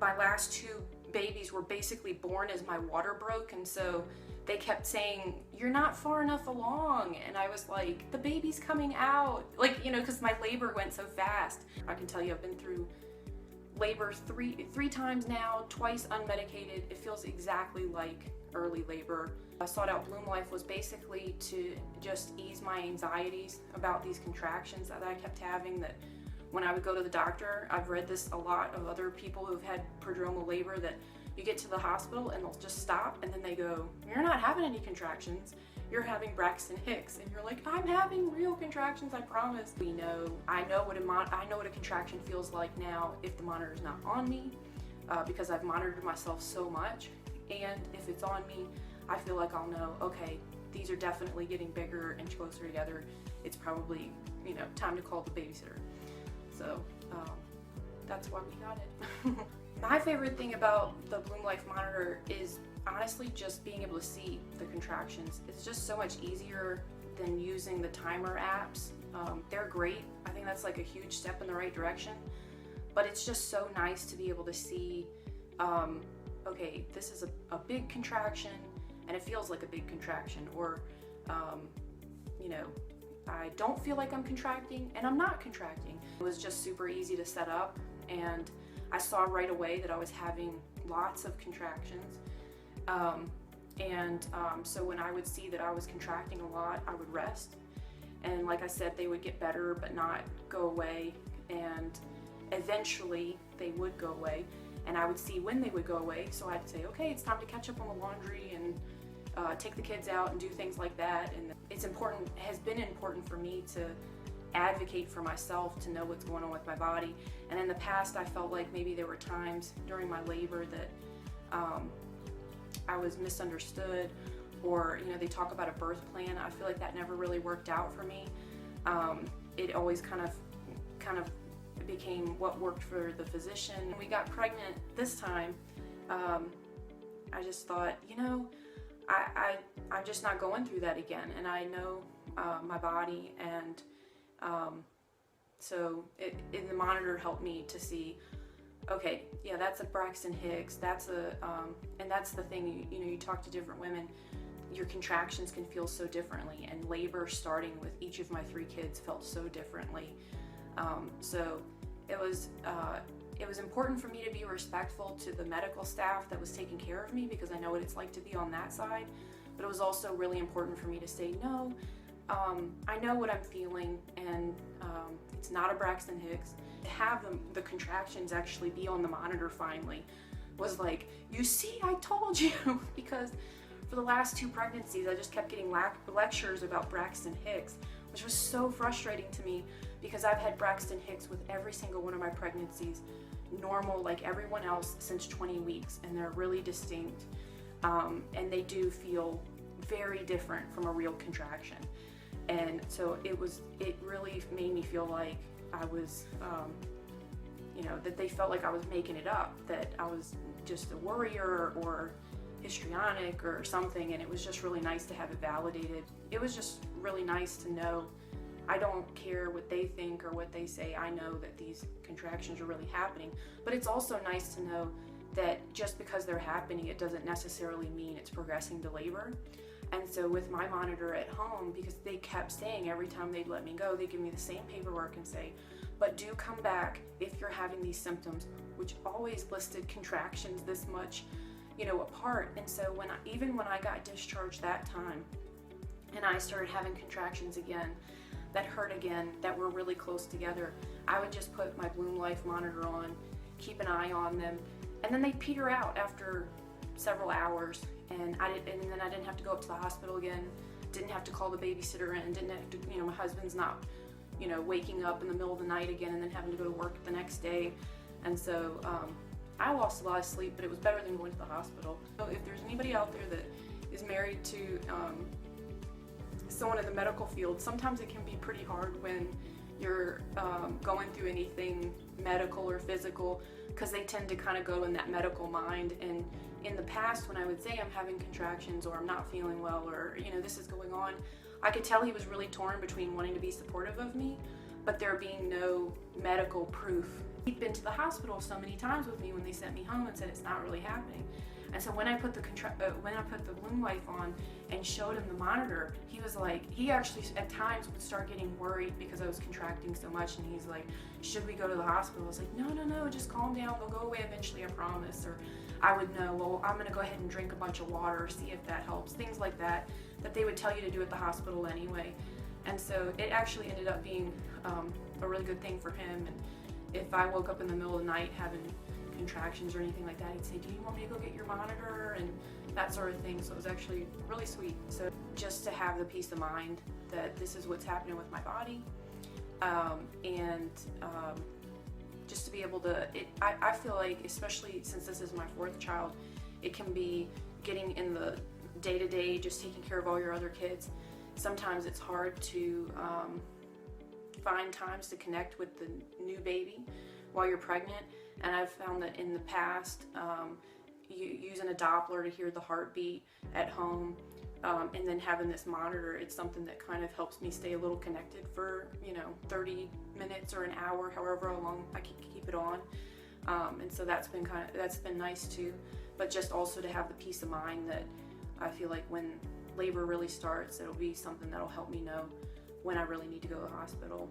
my last two babies were basically born as my water broke, and so they kept saying, "You're not far enough along," and I was like, "The baby's coming out," like, you know, because my labor went so fast. I can tell you I've been through labor three times now, twice unmedicated. It feels exactly like early labor. I sought out Bloomlife was basically to just ease my anxieties about these contractions that I kept having, that when I would go to the doctor, I've read this a lot of other people who've had prodromal labor, that you get to the hospital and they'll just stop and then they go, "You're not having any contractions, you're having Braxton Hicks," and you're like, "I'm having real contractions, I promise." I know what a contraction feels like now if the monitor's not on me, because I've monitored myself so much, and if it's on me, I feel like I'll know, okay, these are definitely getting bigger and closer together. It's probably, you know, time to call the babysitter. So that's why we got it. My favorite thing about the Bloomlife monitor is honestly just being able to see the contractions. It's just so much easier than using the timer apps. They're great. I think that's like a huge step in the right direction, but it's just so nice to be able to see, okay, this is a big contraction and it feels like a big contraction, or you know, I don't feel like I'm contracting and I'm not contracting. It was just super easy to set up, and I saw right away that I was having lots of contractions. So when I would see that I was contracting a lot, I would rest. And like I said, they would get better but not go away. And eventually they would go away. And I would see when they would go away. So I'd say, okay, it's time to catch up on the laundry and take the kids out and do things like that. And it's important, has been important for me to advocate for myself, to know what's going on with my body. And in the past, I felt like maybe there were times during my labor that I was misunderstood, or, you know, they talk about a birth plan. I feel like that never really worked out for me. It always kind of became what worked for the physician. When we got pregnant this time, I just thought, you know, I'm just not going through that again, and I know my body, and so the monitor helped me to see, okay, yeah, that's a Braxton Hicks, that's and that's the thing, you know, you talk to different women, your contractions can feel so differently, and labor starting with each of my 3 kids felt so differently. So it was important for me to be respectful to the medical staff that was taking care of me, because I know what it's like to be on that side, but it was also really important for me to say, no, I know what I'm feeling, and it's not a Braxton Hicks. To have the contractions actually be on the monitor finally was like, you see, I told you, because for the last 2 pregnancies, I just kept getting lectures about Braxton Hicks, which was so frustrating to me, because I've had Braxton Hicks with every single one of my pregnancies, normal like everyone else, since 20 weeks, and they're really distinct, and they do feel very different from a real contraction. And so it really made me feel like I was, you know, that they felt like I was making it up, that I was just a worrier or histrionic or something, and it was just really nice to have it validated. It was just really nice to know I don't care what they think or what they say. I know that these contractions are really happening, but it's also nice to know that just because they're happening, it doesn't necessarily mean it's progressing to labor. And so with my monitor at home, because they kept saying every time they'd let me go, they'd give me the same paperwork and say, but do come back if you're having these symptoms, which always listed contractions this much, you know, apart. And so even when I got discharged that time and I started having contractions again, that hurt again, that were really close together, I would just put my Bloomlife monitor on, keep an eye on them, and then they'd peter out after several hours, and then I didn't have to go up to the hospital again, didn't have to call the babysitter in, didn't have to, you know, my husband's not, you know, waking up in the middle of the night again and then having to go to work the next day. And so I lost a lot of sleep, but it was better than going to the hospital. So if there's anybody out there that is married to someone in the medical field, sometimes it can be pretty hard when you're going through anything medical or physical, because they tend to kind of go in that medical mind. And in the past, when I would say I'm having contractions or I'm not feeling well, or, you know, this is going on, I could tell he was really torn between wanting to be supportive of me, but there being no medical proof He'd been to the hospital so many times with me when they sent me home and said it's not really happening. And so when I put the Bloomlife on and showed him the monitor, he was like, he actually at times would start getting worried because I was contracting so much, and he's like, should we go to the hospital? I was like, no, just calm down, they'll go away eventually, I promise. Or I would know, well, I'm gonna go ahead and drink a bunch of water, see if that helps, things like that, that they would tell you to do at the hospital anyway. And so it actually ended up being a really good thing for him. And if I woke up in the middle of the night having contractions or anything like that, he'd say, do you want me to go get your monitor, and that sort of thing. So it was actually really sweet. So just to have the peace of mind that this is what's happening with my body, and just to be able to, I feel like, especially since this is my fourth child, it can be getting in the day-to-day, just taking care of all your other kids. Sometimes it's hard to find times to connect with the new baby while you're pregnant. And I've found that in the past, using a Doppler to hear the heartbeat at home, and then having this monitor, it's something that kind of helps me stay a little connected for, 30 minutes or an hour, however long I can keep it on. And so that's been nice too. But just also to have the peace of mind that I feel like when labor really starts, it'll be something that'll help me know when I really need to go to the hospital.